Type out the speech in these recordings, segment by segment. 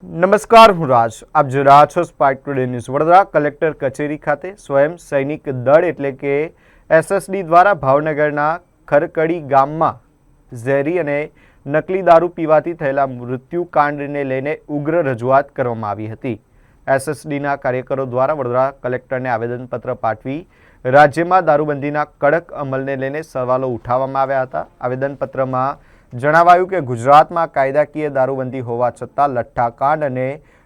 નમસ્કાર, હું રાજ. આપ જોઈ રહ્યા છો spark today news. Vadodara collector કચેરી ખાતે સ્વયં સૈનિક દળ એટલે કે એસએસડી દ્વારા ભાવનગરના ખરકડી ગામમાં ઝેરી અને નકલી દારૂ પીવાથી થયેલા મૃત્યુકાંડને લઈને ઉગ્ર રજૂઆત કરવામાં આવી હતી. એસએસડીના કાર્યકરો દ્વારા વડોદરા કલેક્ટરને આવેદનપત્ર પાઠવી રાજ્યમાં દારૂબંધીના કડક અમલને લઈને સવાલો ઉઠાવવામાં આવ્યા હતા. આવેદનપત્રમાં જણાવાયું કે ગુજરાતમાં કાયદાકીય દારૂબંધી હોવા છતાં લઠ્ઠાકાંડ અને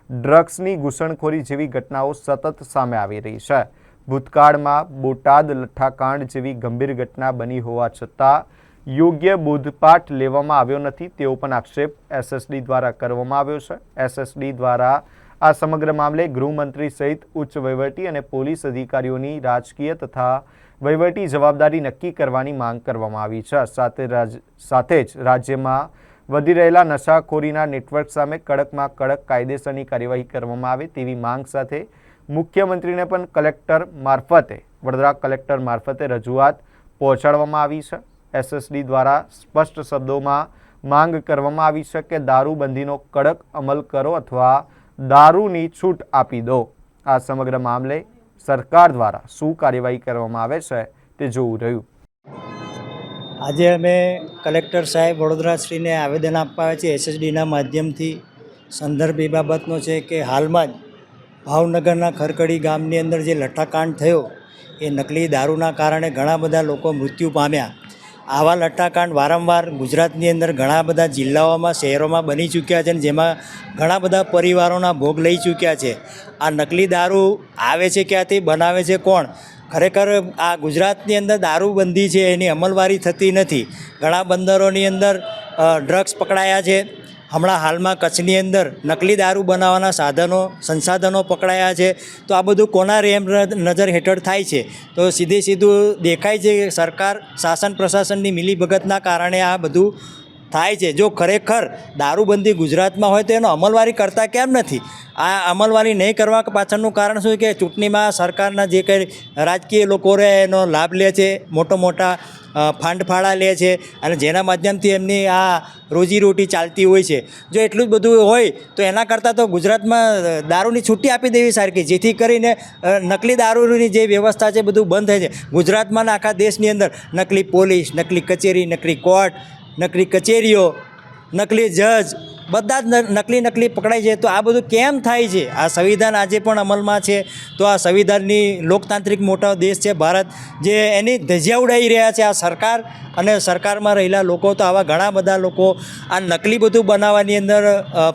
ડ્રગ્સની ઘૂસણખોરી જેવી ઘટનાઓ સતત સામે આવી રહી છે. ભૂતકાળમાં બોટાદ લઠ્ઠાકાંડ જેવી ગંભીર ઘટના બની હોવા છતાં યોગ્ય બોધપાઠ લેવામાં આવ્યો નથી તેવો પણ આક્ષેપ એસએસડી દ્વારા કરવામાં આવ્યો છે. એસએસડી દ્વારા આ સમગ્ર મામલે ગૃહમંત્રી સહિત ઉચ્ચ વહીવટી અને પોલીસ અધિકારીઓની રાજકીય તથા વહીવટી જવાબદારી નક્કી કરવાની માંગ કરવામાં આવી છે. સાથે જ રાજ્યમાં વધી રહેલા નશાખોરીના નેટવર્ક સામે કડકમાં કડક કાયદેસરની કાર્યવાહી કરવામાં આવે તેવી માંગ સાથે મુખ્યમંત્રીને પણ વડોદરા કલેક્ટર મારફતે રજૂઆત પહોંચાડવામાં આવી છે. એસએસડી દ્વારા સ્પષ્ટ શબ્દોમાં માંગ કરવામાં આવી છે કે દારૂબંધીનો કડક અમલ કરો અથવા દારૂની છૂટ આપી દો. આ સમગ્ર મામલે સરકાર દ્વારા શું કાર્યવાહી કરવામાં આવે છે તે જોવું રહ્યું. આજે અમે કલેક્ટર સાહેબ વડોદરાશ્રીને આવેદન આપવા આવ્યા છે એસએસડીના માધ્યમથી. સંદર્ભ એ બાબતનો છે કે હાલમાં જ ભાવનગરના ખરકડી ગામની અંદર જે લઠ્ઠાકાંડ થયો એ નકલી દારૂના કારણે ઘણા બધા લોકો મૃત્યુ પામ્યા. આવા લઠ્ઠાકાંડ વારંવાર ગુજરાતની અંદર ઘણા બધા જિલ્લાઓમાં શહેરોમાં બની ચૂક્યા છે અને જેમાં ઘણા બધા પરિવારોના ભોગ લઈ ચૂક્યા છે. આ નકલી દારૂ આવે છે ક્યાંથી, બનાવે છે કોણ? ખરેખર આ ગુજરાતની અંદર દારૂબંધી છે એની અમલવારી થતી નથી. ઘણા બંદરોની અંદર ડ્રગ્સ પકડાયા છે. હમણાં હાલમાં કચ્છની અંદર નકલી દારૂ બનાવવાના સંસાધનો પકડાયા છે. તો આ બધું કોના નજર હેઠળ થાય છે? તો સીધું દેખાય છે કે સરકાર શાસન પ્રશાસનની મિલીભગતના કારણે આ બધું થાય છે. જો ખરેખર દારૂબંધી ગુજરાતમાં હોય તો એનો અમલવારી કરતા કેમ નથી? આ અમલવારી નહીં કરવા પાછળનું કારણ શું કે ચૂંટણીમાં સરકારના જે કંઈ રાજકીય લોકો રહે એનો લાભ લે છે, મોટા ફંડ ફાળા લે છે અને જેના માધ્યમથી એમની આ રોજીરોટી ચાલતી હોય છે. જો એટલું જ બધું હોય તો એના કરતાં તો ગુજરાતમાં દારૂની છૂટી આપી દેવી સારી કે જેથી કરીને નકલી દારૂની જે વ્યવસ્થા છે બધું બંધ થાય છે. ગુજરાતમાં આખા દેશની અંદર નકલી પોલીસ, નકલી કચેરી, નકલી કોર્ટ, નકલી કચેરીઓ, નકલી જજ બધા જ નકલી પકડાય છે. તો આ બધું કેમ થાય છે? આ સંવિધાન આજે પણ અમલમાં છે. તો આ સંવિધાનની લોકતાંત્રિક મોટો દેશ છે ભારત, જે એની ધજિયા ઉડાવી રહ્યા છે આ સરકાર અને સરકારમાં રહેલા લોકો. તો આવા ઘણા બધા લોકો આ નકલી બધું બનાવવાની અંદર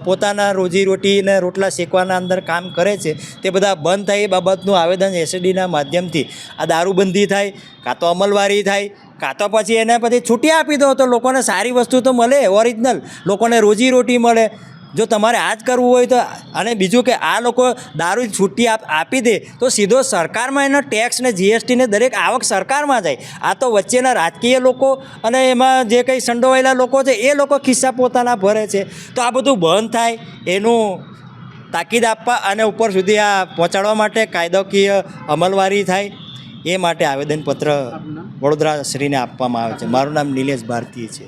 પોતાના રોજીરોટી અને રોટલા શેકવાના અંદર કામ કરે છે. તે બધા બંધ થાય એ બાબતનું આવેદન એસએસડીના માધ્યમથી આ દારૂબંધી થાય, કાં તો અમલવારી થાય, કાં તો પછી એને પછી છૂટી આપી દો તો લોકોને સારી વસ્તુ તો મળે, ઓરિજિનલ લોકોને રોજીરોટી મળે. જો તમારે આ જ કરવું હોય તો. અને બીજું કે આ લોકો દારૂ છૂટી આપી દે તો સીધો સરકારમાં એનો ટેક્સ ને જીએસટી ને દરેક આવક સરકારમાં જાય. આ તો વચ્ચેના રાજકીય લોકો અને એમાં જે કંઈ સંડોવાયેલા લોકો છે એ લોકો ખિસ્સા પોતાના ભરે છે. તો આ બધું બંધ થાય એનું તાકીદ આપવા અને ઉપર સુધી આ પહોંચાડવા માટે કાયદાકીય અમલવારી થાય એ માટે આવેદનપત્ર વડોદરાશ્રીને આપવામાં આવે છે. મારું નામ નિલેશ ભારતીય છે.